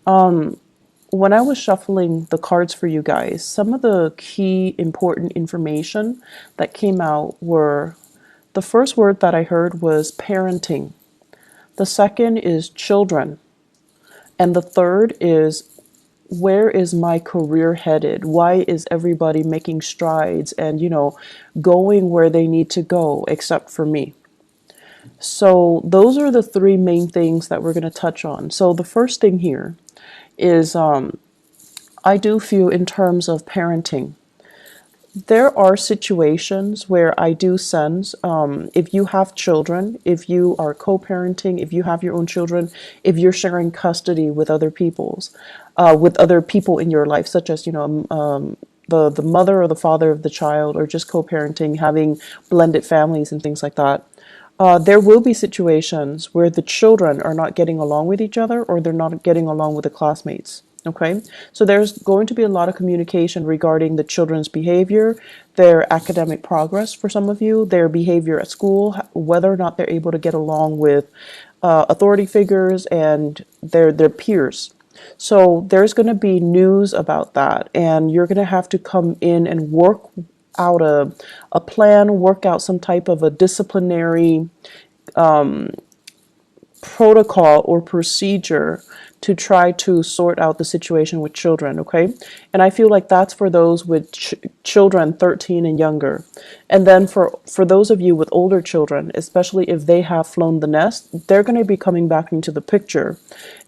When I was shuffling the cards for you guys, some of the key important information that came out were the first word that I heard was parenting. The second is children. And the third is where is my career headed? Why is everybody making strides and, going where they need to go except for me? So, those are the three main things that we're going to touch on. So, the first thing here is I do feel in terms of parenting. There are situations where I do sense if you have children, if you are co-parenting, if you have your own children, if you're sharing custody with other people in your life, such as the mother or the father of the child, or just co-parenting, having blended families and things like that. There will be situations where the children are not getting along with each other, or they're not getting along with the classmates. Okay, so there's going to be a lot of communication regarding the children's behavior, their academic progress for some of you, their behavior at school, whether or not they're able to get along with authority figures and their peers. So there's going to be news about that, and you're going to have to come in and work out a plan, work out some type of a disciplinary protocol or procedure to try to sort out the situation with children, okay? And I feel like that's for those with children 13 and younger. And then for those of you with older children, especially if they have flown the nest, they're going to be coming back into the picture.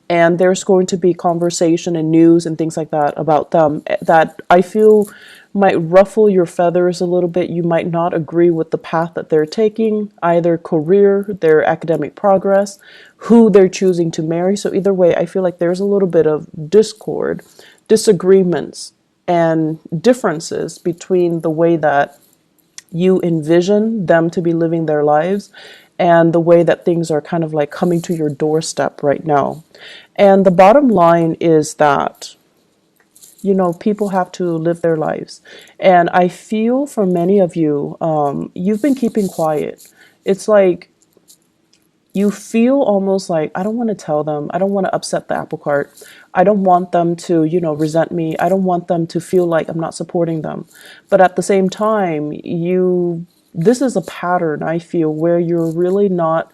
And there's going to be conversation and news and things like that about them that I feel might ruffle your feathers a little bit. You might not agree with the path that they're taking, either career, their academic progress, who they're choosing to marry. So either way, I feel like there's a little bit of discord, disagreements, and differences between the way that you envision them to be living their lives and the way that things are kind of like coming to your doorstep right now. And the bottom line is that people have to live their lives. And I feel for many of you, you've been keeping quiet. It's like you feel almost like, I don't want to tell them. I don't want to upset the apple cart. I don't want them to, resent me. I don't want them to feel like I'm not supporting them. But at the same time, this is a pattern, I feel, where you're really not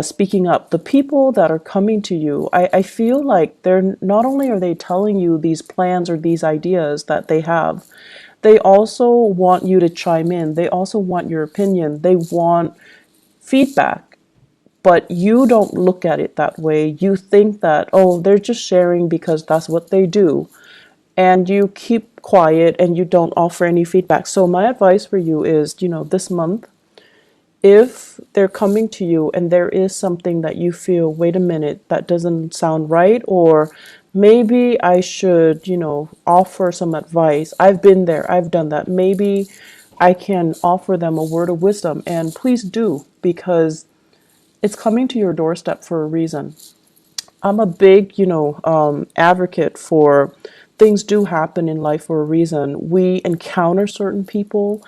speaking up. The people that are coming to you, I feel like they're not only are they telling you these plans or these ideas that they have, they also want you to chime in. They also want your opinion. They want feedback. But you don't look at it that way. You think that, oh, they're just sharing because that's what they do. And you keep quiet and you don't offer any feedback. So my advice for you is, this month, if they're coming to you and there is something that you feel, wait a minute, that doesn't sound right, or maybe I should, offer some advice. I've been there, I've done that. Maybe I can offer them a word of wisdom, and please do, because it's coming to your doorstep for a reason. I'm a big, advocate for things do happen in life for a reason. We encounter certain people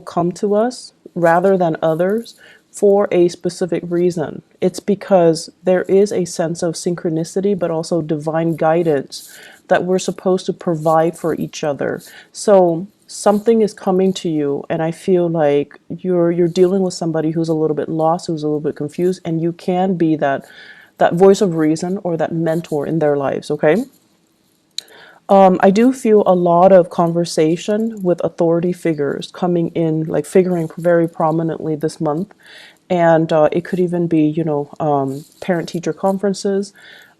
come to us rather than others for a specific reason. It's because there is a sense of synchronicity, but also divine guidance that we're supposed to provide for each other. So something is coming to you, and I feel like you're dealing with somebody who's a little bit lost, who's a little bit confused, and you can be that voice of reason or that mentor in their lives, okay? I do feel a lot of conversation with authority figures coming in, like figuring very prominently this month. And it could even be, parent-teacher conferences,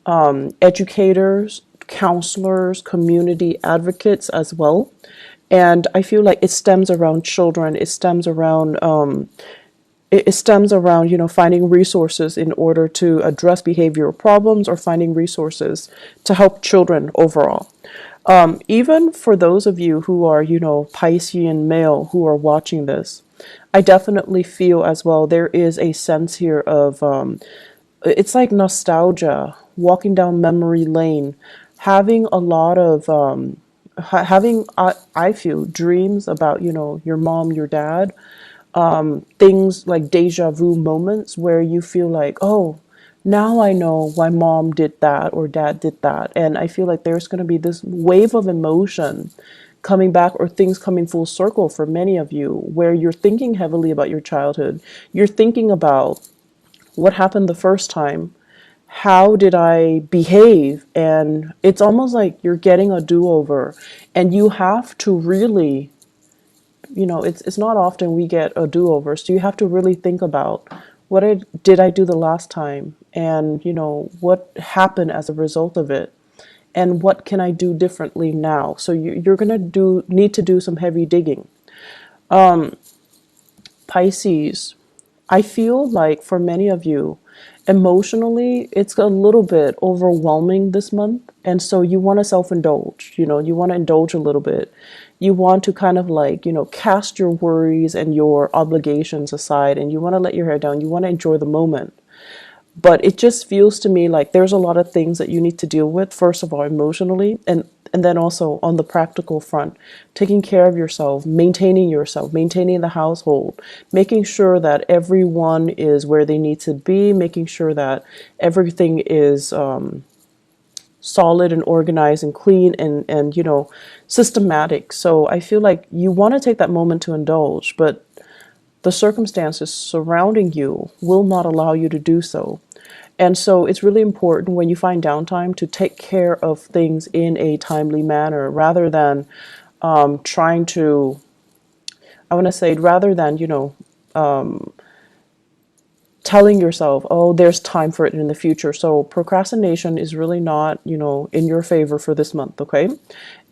educators, counselors, community advocates as well. And I feel like it stems around children. It stems around, finding resources in order to address behavioral problems, or finding resources to help children overall. Even for those of you who are, Piscean male who are watching this, I definitely feel as well there is a sense here of, it's like nostalgia, walking down memory lane, having a lot of, having, I feel, dreams about, your mom, your dad, things like deja vu moments where you feel like, oh, now I know why mom did that or dad did that. And I feel like there's going to be this wave of emotion coming back, or things coming full circle for many of you, where you're thinking heavily about your childhood. You're thinking about what happened the first time. How did I behave? And it's almost like you're getting a do-over, and you have to really, it's not often we get a do-over, so you have to really think about did I do the last time, and what happened as a result of it, and what can I do differently now. So you're gonna need to do some heavy digging. Pisces, I feel like for many of you, emotionally, it's a little bit overwhelming this month. And so you want to self-indulge, you want to indulge a little bit. You want to kind of like, cast your worries and your obligations aside, and you want to let your hair down. You want to enjoy the moment. But it just feels to me like there's a lot of things that you need to deal with, first of all, emotionally, and then also on the practical front, taking care of yourself, maintaining the household, making sure that everyone is where they need to be, making sure that everything is solid and organized and clean and systematic. So I feel like you want to take that moment to indulge, but the circumstances surrounding you will not allow you to do so. And so it's really important when you find downtime to take care of things in a timely manner, rather than trying to, I want to say, rather than, telling yourself, oh, there's time for it in the future. So procrastination is really not, in your favor for this month, okay?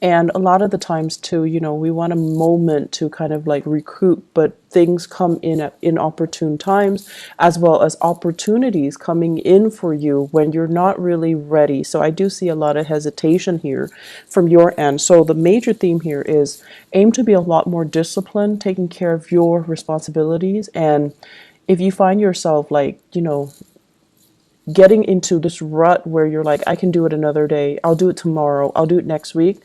And a lot of the times too, we want a moment to kind of like recoup, but things come in at inopportune times, as well as opportunities coming in for you when you're not really ready. So I do see a lot of hesitation here from your end. So the major theme here is aim to be a lot more disciplined, taking care of your responsibilities. And if you find yourself like, getting into this rut where you're like, I can do it another day, I'll do it tomorrow, I'll do it next week,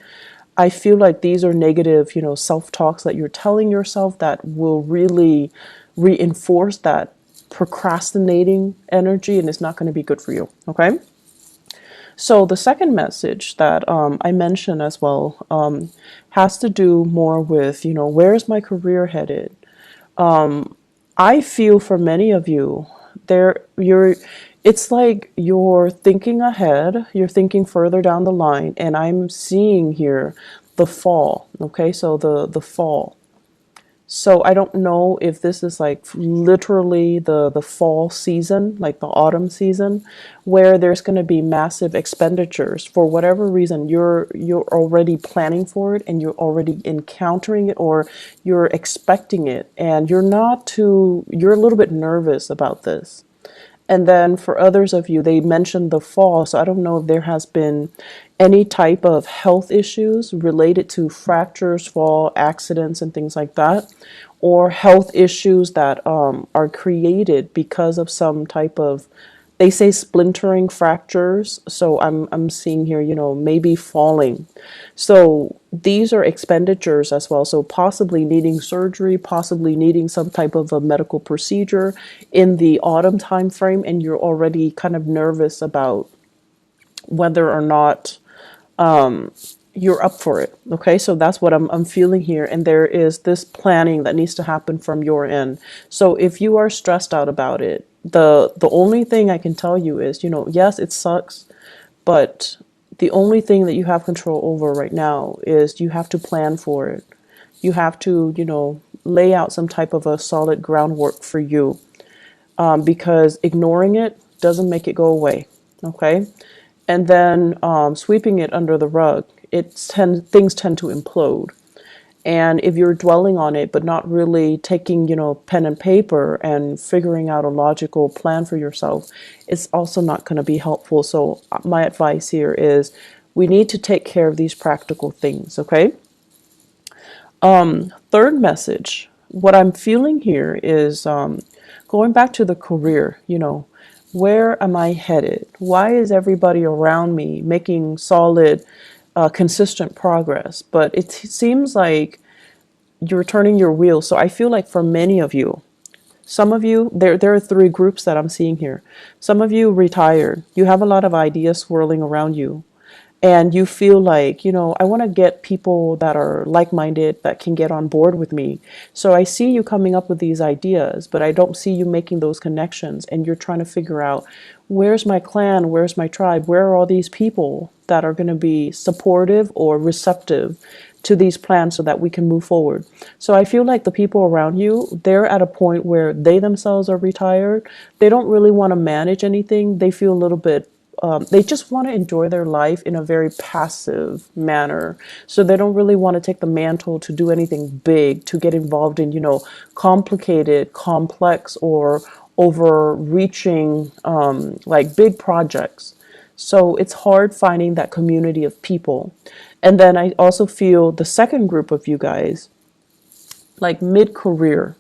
I feel like these are negative, self-talks that you're telling yourself that will really reinforce that procrastinating energy, and it's not going to be good for you, okay? So the second message that I mentioned as well has to do more with, where's my career headed? I feel for many of you, it's like you're thinking ahead, you're thinking further down the line, and I'm seeing here the fall. Okay, so the fall. So I don't know if this is like literally the fall season, like the autumn season, where there's going to be massive expenditures for whatever reason. You're already planning for it, and you're already encountering it, or you're expecting it, and you're a little bit nervous about this. And then for others of you, they mentioned the fall. So I don't know if there has been any type of health issues related to fractures, fall, accidents, and things like that, or health issues that are created because of some type of, they say, splintering fractures. So I'm seeing here, maybe falling. So these are expenditures as well. So possibly needing surgery, possibly needing some type of a medical procedure in the autumn time frame, and you're already kind of nervous about whether or not you're up for it. Okay, so that's what I'm feeling here, and there is this planning that needs to happen from your end. So if you are stressed out about it, the only thing I can tell you is, yes, it sucks, but the only thing that you have control over right now is you have to plan for it. You have to, lay out some type of a solid groundwork for you, because ignoring it doesn't make it go away. Okay, and then sweeping it under the rug, things tend to implode. And if you're dwelling on it, but not really taking, pen and paper and figuring out a logical plan for yourself, it's also not going to be helpful. So my advice here is we need to take care of these practical things, okay? Third message, what I'm feeling here is going back to the career, where am I headed? Why is everybody around me making solid, consistent progress? But it seems like you're turning your wheels. So I feel like for many of you, Some of you, there are three groups that I'm seeing here. Some of you retired. You have a lot of ideas swirling around you. And you feel like, I want to get people that are like-minded that can get on board with me. So I see you coming up with these ideas, but I don't see you making those connections. And you're trying to figure out, where's my clan? Where's my tribe? Where are all these people that are going to be supportive or receptive to these plans so that we can move forward? So I feel like the people around you, they're at a point where they themselves are retired. They don't really want to manage anything. They feel a little bit they just want to enjoy their life in a very passive manner. So they don't really want to take the mantle to do anything big, to get involved in, complicated, complex, or overreaching, like big projects. So it's hard finding that community of people. And then I also feel the second group of you guys, like mid-career,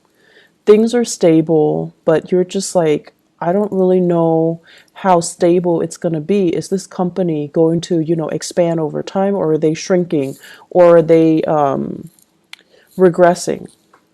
things are stable, but you're just like, I don't really know how stable it's going to be. Is this company going to, expand over time, or are they shrinking, or are they regressing?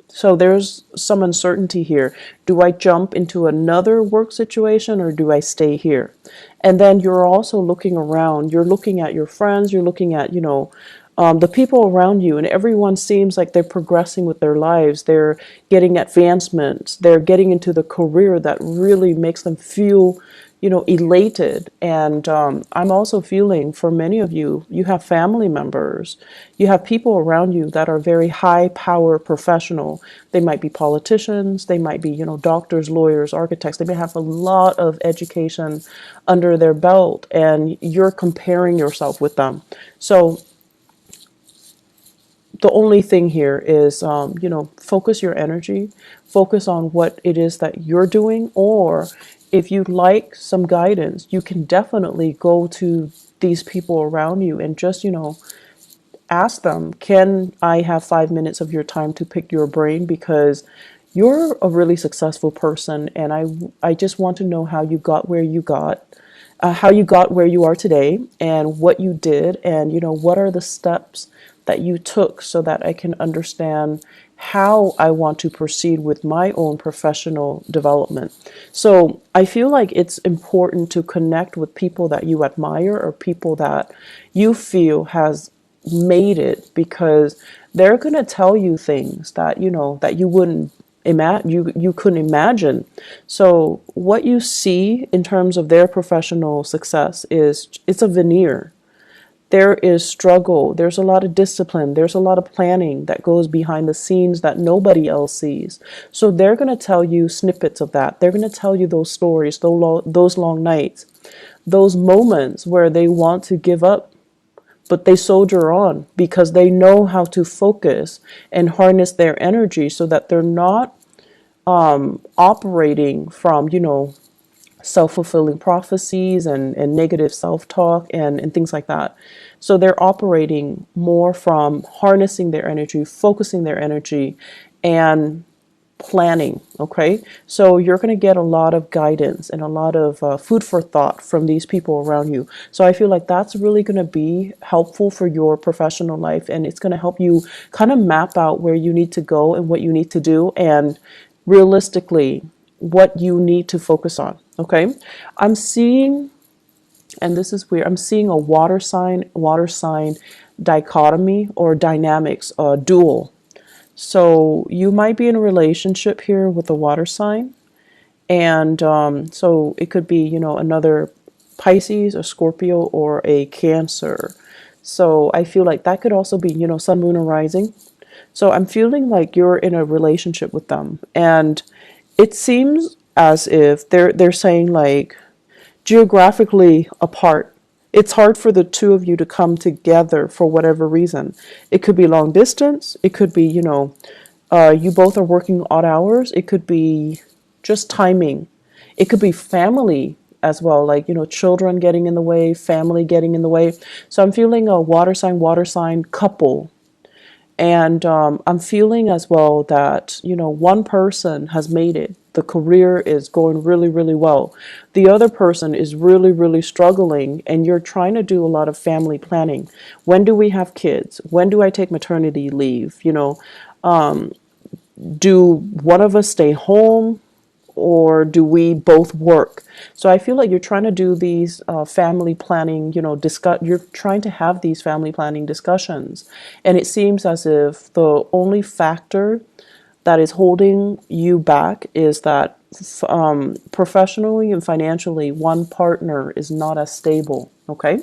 So there's some uncertainty here. Do I jump into another work situation, or do I stay here? And then you're also looking around. You're looking at your friends. You're looking at, the people around you, and everyone seems like they're progressing with their lives. They're getting advancements. They're getting into the career that really makes them feel, elated. And I'm also feeling, for many of you, you have family members, you have people around you that are very high power professional. They might be politicians, they might be, doctors, lawyers, architects. They may have a lot of education under their belt, and you're comparing yourself with them. So the only thing here is, focus your energy, focus on what it is that you're doing. Or if you'd like some guidance, you can definitely go to these people around you and just, ask them, can I have 5 minutes of your time to pick your brain? Because you're a really successful person, and I just want to know how you got where you got. How you got where you are today, and what you did, and what are the steps that you took, so that I can understand how I want to proceed with my own professional development. So I feel like it's important to connect with people that you admire, or people that you feel has made it, because they're going to tell you things that that you wouldn't you couldn't imagine. So what you see in terms of their professional success is, it's a veneer. There is struggle, there's a lot of discipline, there's a lot of planning that goes behind the scenes that nobody else sees. So they're going to tell you snippets of that. They're going to tell you those stories, those long nights, those moments where they want to give up, but they soldier on because they know how to focus and harness their energy, so that they're not operating from, self-fulfilling prophecies and negative self-talk and things like that. So they're operating more from harnessing their energy, focusing their energy, and planning. Okay, so you're going to get a lot of guidance and a lot of food for thought from these people around you. So I feel like that's really going to be helpful for your professional life, and it's going to help you kind of map out where you need to go and what you need to do, and realistically what you need to focus on. Okay, I'm seeing, and this is weird, I'm seeing a water sign dichotomy or dynamics, dual. So you might be in a relationship here with a water sign, and so it could be, another Pisces, a Scorpio, or a Cancer. So I feel like that could also be, Sun, Moon, or Rising. So I'm feeling like you're in a relationship with them, and it seems as if they're saying, like, geographically apart. It's hard for the two of you to come together for whatever reason. It could be long distance. It could be, you both are working odd hours. It could be just timing. It could be family as well, like, children getting in the way, family getting in the way. So I'm feeling a water sign couple. And I'm feeling as well that, one person has made it. The career is going really, really well. The other person is really, really struggling, and you're trying to do a lot of family planning. When do we have kids? When do I take maternity leave? do one of us stay home, or do we both work? So I feel like you're trying to do these family planning, you're trying to have these family planning discussions. And it seems as if the only factor that is holding you back is that professionally and financially, one partner is not as stable, okay?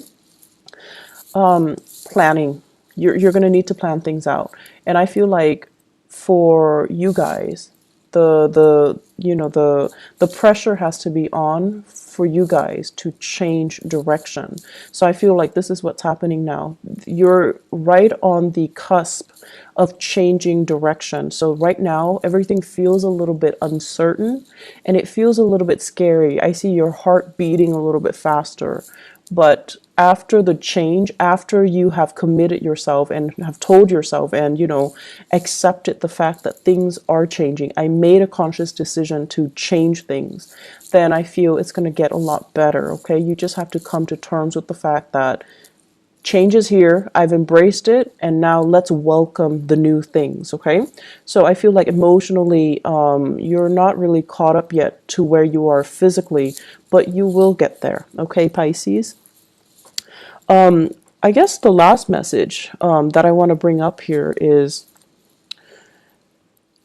Planning. You're going to need to plan things out. And I feel like for you guys, the pressure has to be on for you guys to change direction. So I feel like this is what's happening now. You're right on the cusp of changing direction. So right now everything feels a little bit uncertain and it feels a little bit scary. I see your heart beating a little bit faster. But after the change, after you have committed yourself and have told yourself and, accepted the fact that things are changing, I made a conscious decision to change things, then I feel it's going to get a lot better, okay? You just have to come to terms with the fact that change is here, I've embraced it, and now let's welcome the new things, okay? So I feel like emotionally, you're not really caught up yet to where you are physically, but you will get there, okay, Pisces? I guess the last message that I want to bring up here is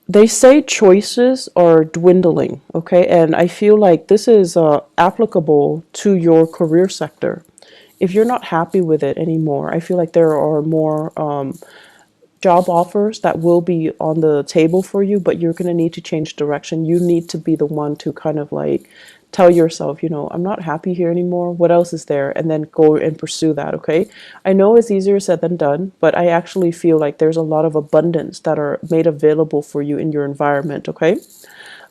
they say choices are dwindling, okay? And I feel like this is applicable to your career sector. If you're not happy with it anymore, I feel like there are more job offers that will be on the table for you, but you're going to need to change direction. You need to be the one to kind of like tell yourself, I'm not happy here anymore. What else is there? And then go and pursue that, okay? I know it's easier said than done, but I actually feel like there's a lot of abundance that are made available for you in your environment, okay?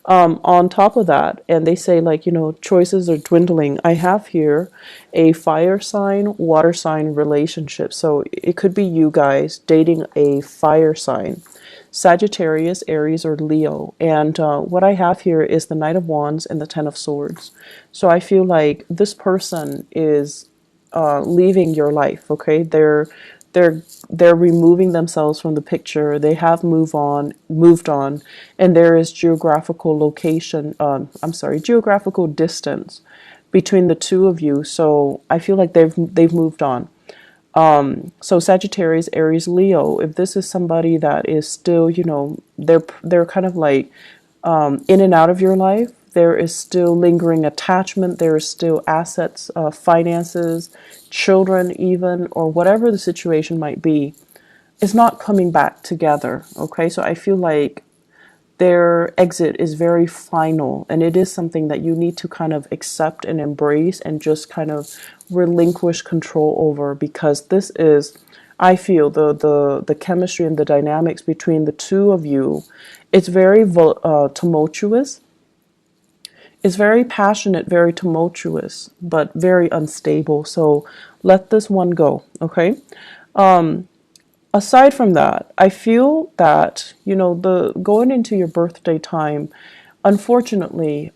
On top of that, and they say like, choices are dwindling. I have here a fire sign, water sign relationship. So it could be you guys dating a fire sign, Sagittarius, Aries, or Leo. And what I have here is the Knight of Wands and the Ten of Swords. So I feel like this person is leaving your life, okay? They're removing themselves from the picture. They have moved on, and there is geographical location. Geographical distance between the two of you. So I feel like they've moved on. So Sagittarius, Aries, Leo. If this is somebody that is still, they're kind of like in and out of your life. There is still lingering attachment. There is still assets, finances, children even, or whatever the situation might be. It's not coming back together, okay? So I feel like their exit is very final, and it is something that you need to kind of accept and embrace and just kind of relinquish control over, because this is, I feel, the chemistry and the dynamics between the two of you. It's very tumultuous. It's very passionate, very tumultuous, but very unstable. So let this one go, okay? Aside from that, I feel that, the going into your birthday time, unfortunately,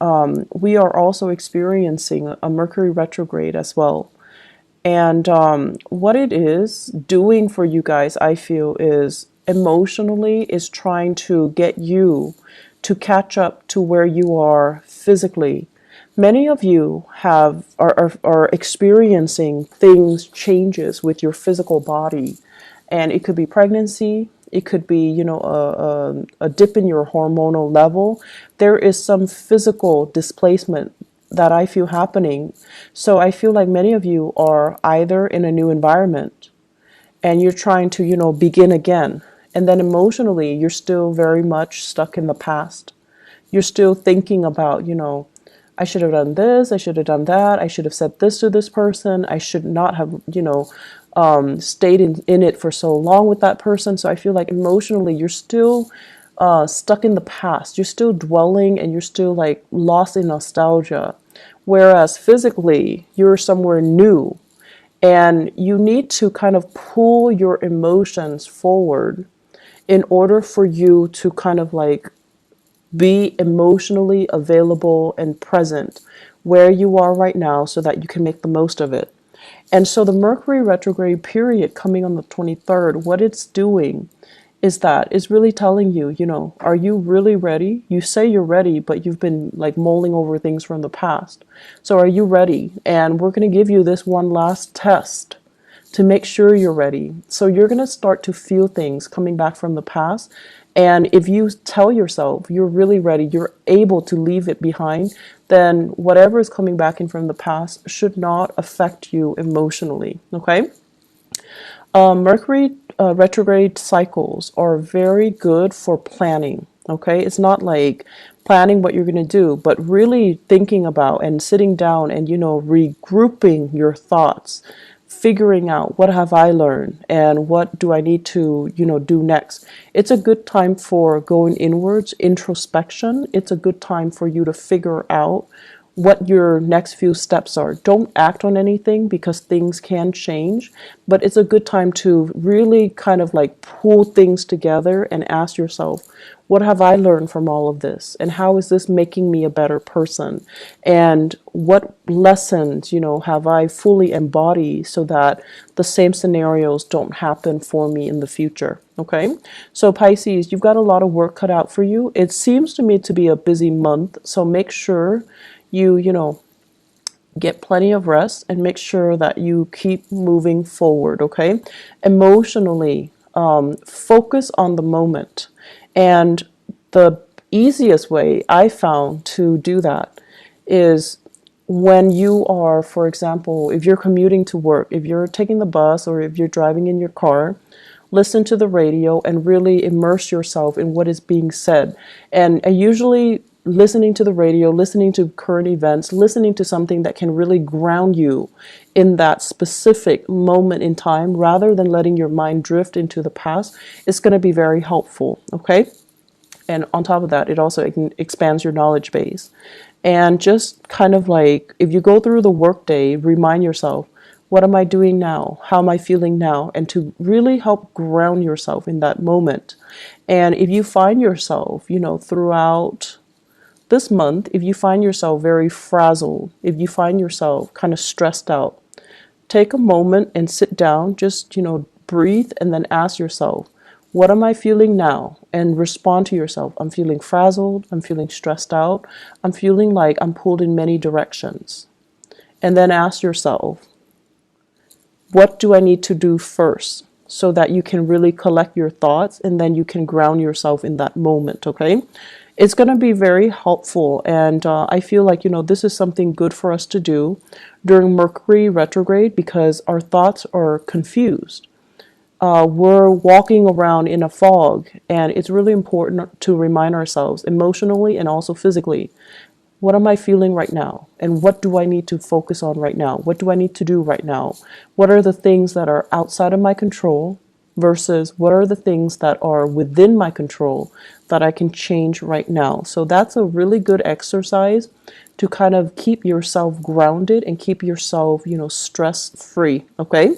we are also experiencing a Mercury retrograde as well. And what it is doing for you guys, I feel, is emotionally is trying to get you to catch up to where you are physically. Many of you are experiencing changes with your physical body, and it could be pregnancy. It could be, a dip in your hormonal level. There is some physical displacement that I feel happening. So I feel like many of you are either in a new environment and you're trying to, begin again. And then emotionally, you're still very much stuck in the past. You're still thinking about, I should have done this, I should have done that, I should have said this to this person, I should not have, stayed in it for so long with that person. So I feel like emotionally, you're still stuck in the past. You're still dwelling and you're still like lost in nostalgia. Whereas physically, you're somewhere new. And you need to kind of pull your emotions forward in order for you to kind of like be emotionally available and present where you are right now so that you can make the most of it. And so the Mercury retrograde period coming on the 23rd, what it's doing is that it's really telling you, you know, are you really ready? You say you're ready, but you've been like mulling over things from the past. So are you ready? And we're going to give you this one last test to make sure you're ready. So you're going to start to feel things coming back from the past. And if you tell yourself you're really ready, you're able to leave it behind, then whatever is coming back in from the past should not affect you emotionally. Okay? Mercury retrograde cycles are very good for planning. Okay, it's not like planning what you're going to do, but really thinking about and sitting down and, you know, regrouping your thoughts, figuring out what have I learned and what do I need to, you know, do next. It's a good time for going inwards, introspection. It's a good time for you to figure out what your next few steps are. Don't act on anything because things can change, but it's a good time to really kind of like pull things together and ask yourself, what have I learned from all of this? And how is this making me a better person? And what lessons, you know, have I fully embodied so that the same scenarios don't happen for me in the future? Okay, so Pisces, you've got a lot of work cut out for you. It seems to me to be a busy month, so make sure you know, get plenty of rest and make sure that you keep moving forward. Okay, emotionally, focus on the moment. And the easiest way I found to do that is when you are, for example, if you're commuting to work, if you're taking the bus or if you're driving in your car, listen to the radio and really immerse yourself in what is being said. And usually listening to the radio, listening to current events, listening to something that can really ground you in that specific moment in time rather than letting your mind drift into the past is going to be very helpful. Okay. And on top of that, it also expands your knowledge base. And just kind of like, if you go through the workday, remind yourself, what am I doing now? How am I feeling now? And to really help ground yourself in that moment. And if you find yourself, you know, throughout this month, if you find yourself very frazzled, if you find yourself kind of stressed out, take a moment and sit down, just, you know, breathe and then ask yourself, what am I feeling now? And respond to yourself. I'm feeling frazzled. I'm feeling stressed out. I'm feeling like I'm pulled in many directions. And then ask yourself, what do I need to do first so that you can really collect your thoughts and then you can ground yourself in that moment, okay? It's going to be very helpful, and I feel like, you know, this is something good for us to do during Mercury retrograde because our thoughts are confused. We're walking around in a fog, and it's really important to remind ourselves emotionally and also physically, what am I feeling right now? And what do I need to focus on right now? What do I need to do right now? What are the things that are outside of my control versus what are the things that are within my control that I can change right now? So that's a really good exercise to kind of keep yourself grounded and keep yourself, you know, stress free. Okay.